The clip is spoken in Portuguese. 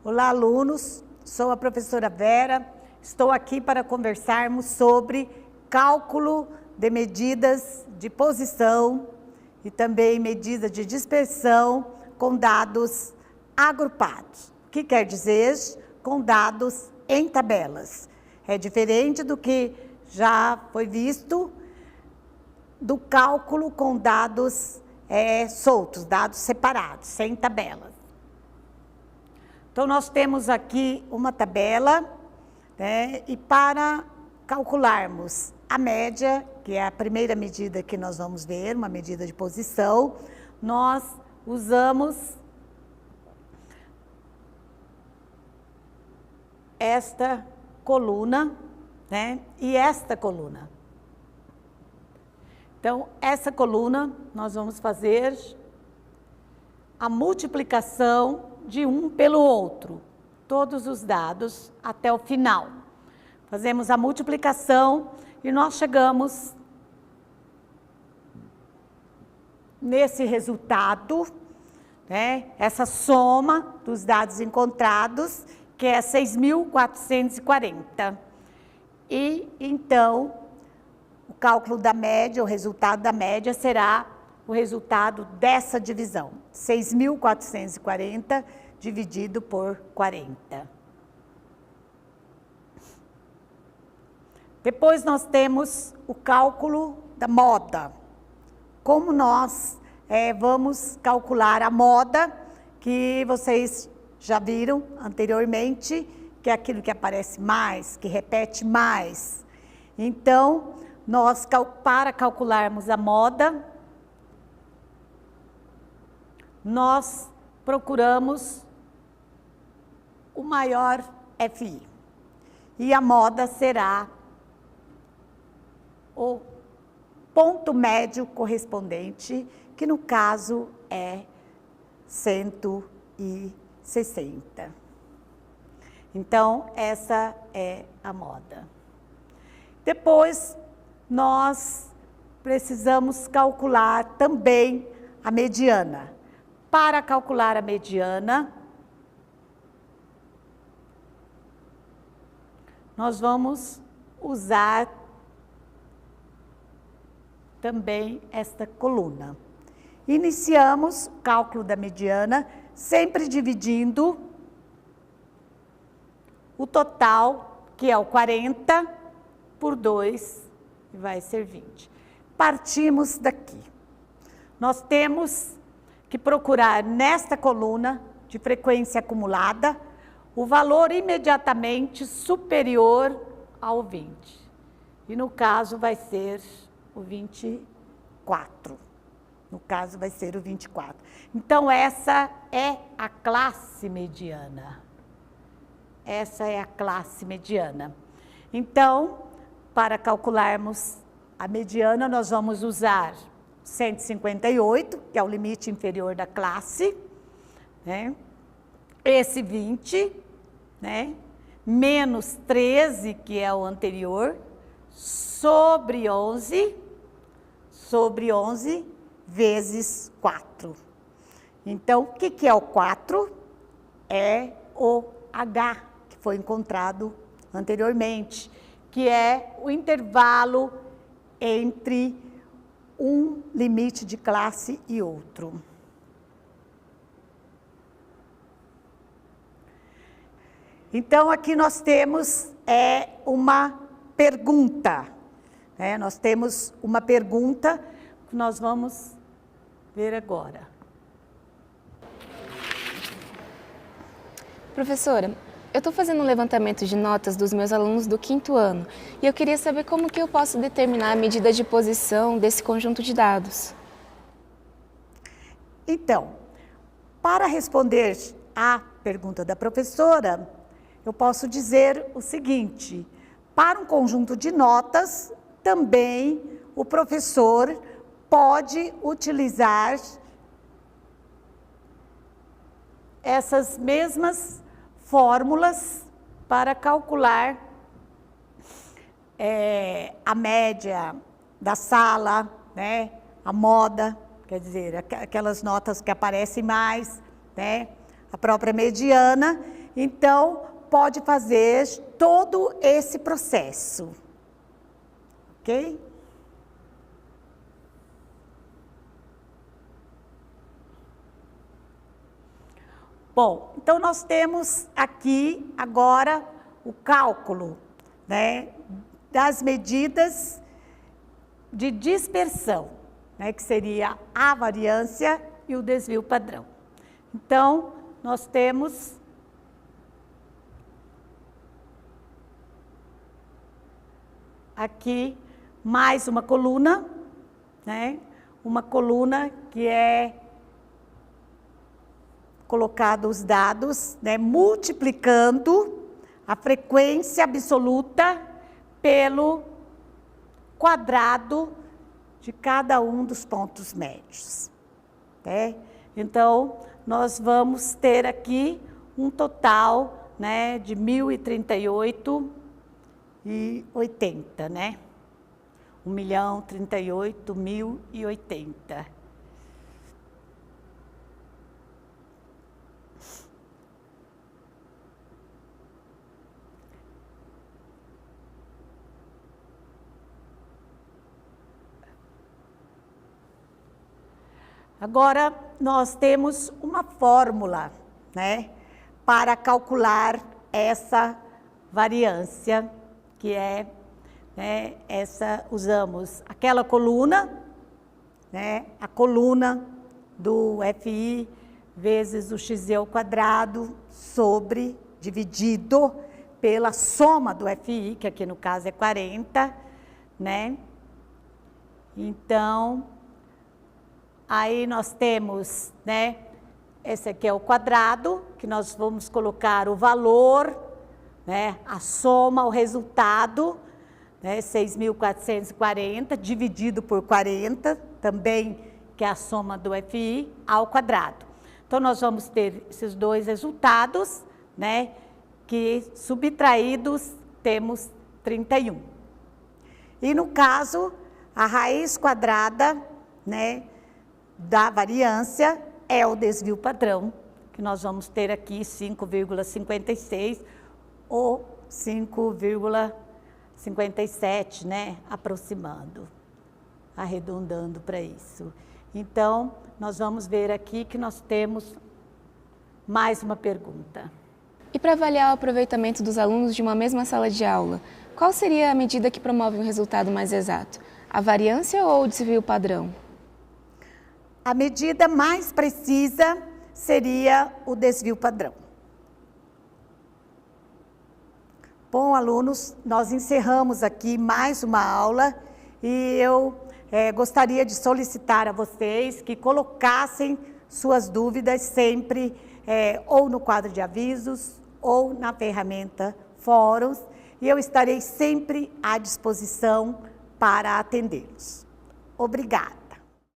Olá, alunos. Sou a professora Vera. Estou aqui para conversarmos sobre cálculo de medidas de posição e também medida de dispersão com dados agrupados. O que quer dizer com dados em tabelas? É diferente do que já foi visto do cálculo com dados soltos, dados separados, sem tabelas. Então, nós temos aqui uma tabela, né, e para calcularmos a média, que é a primeira medida que nós vamos ver, uma medida de posição, nós usamos esta coluna, né, e esta coluna. Então, essa coluna, nós vamos fazer a multiplicação de um pelo outro, todos os dados até o final. Fazemos a multiplicação e nós chegamos nesse resultado, né, essa soma dos dados encontrados, que é 6.440. E, então, o cálculo da média, o resultado da média será o resultado dessa divisão, 6.440 dividido por 40. Depois nós temos o cálculo da moda. Como nós vamos calcular a moda, que vocês já viram anteriormente, que é aquilo que aparece mais, que repete mais. Então, nós, para calcularmos a moda, nós procuramos o maior FI. E a moda será o ponto médio correspondente, que no caso é 160. Então, essa é a moda. Depois, nós precisamos calcular também a mediana. Para calcular a mediana, nós vamos usar também esta coluna. Iniciamos o cálculo da mediana, sempre dividindo o total, que é o 40, por 2, e vai ser 20. Partimos daqui. Nós temos que procurar nesta coluna de frequência acumulada o valor imediatamente superior ao 20. E no caso vai ser o 24. No caso vai ser o 24. Então essa é a classe mediana. Essa é a classe mediana. Então, para calcularmos a mediana, nós vamos usar 158, que é o limite inferior da classe, né? Esse 20, né? Menos 13, que é o anterior, sobre 11 vezes 4. Então, o que é o 4? É o H, que foi encontrado anteriormente, que é o intervalo entre um limite de classe e outro. Então, aqui nós temos uma pergunta. Né? Nós temos uma pergunta que nós vamos ver agora. Professora, eu estou fazendo um levantamento de notas dos meus alunos do 5º ano e eu queria saber como que eu posso determinar a medida de posição desse conjunto de dados. Então, para responder à pergunta da professora, eu posso dizer o seguinte: para um conjunto de notas, também o professor pode utilizar essas mesmas fórmulas para calcular a média da sala, né, a moda, quer dizer, aquelas notas que aparecem mais, né, a própria mediana. então pode fazer todo esse processo, ok? Bom, então nós temos aqui agora o cálculo, né, das medidas de dispersão, né, que seria a variância e o desvio padrão. Então, nós temos aqui mais uma coluna, né, uma coluna que é colocado os dados, né, multiplicando a frequência absoluta pelo quadrado de cada um dos pontos médios, né? Então, nós vamos ter aqui um total, né, de 1.038.080, né? 1.038.080. Agora, nós temos uma fórmula, né, para calcular essa variância, que é, né, usamos aquela coluna, né, a coluna do FI vezes o XZ ao quadrado sobre, dividido pela soma do FI, que aqui no caso é 40, né? Então, aí nós temos, né, esse aqui é o quadrado, que nós vamos colocar o valor, né, a soma, o resultado, né, 6.440, dividido por 40, também, que é a soma do FI, ao quadrado. Então, nós vamos ter esses dois resultados, né, que subtraídos temos 31. E no caso, a raiz quadrada, né, da variância é o desvio padrão, que nós vamos ter aqui 5,56 ou 5,57, né, aproximando, arredondando para isso. Então, nós vamos ver aqui que nós temos mais uma pergunta. E para avaliar o aproveitamento dos alunos de uma mesma sala de aula, qual seria a medida que promove um resultado mais exato? A variância ou o desvio padrão? A medida mais precisa seria o desvio padrão. Bom, alunos, nós encerramos aqui mais uma aula e eu gostaria de solicitar a vocês que colocassem suas dúvidas sempre ou no quadro de avisos ou na ferramenta Fóruns, e eu estarei sempre à disposição para atendê-los. Obrigada.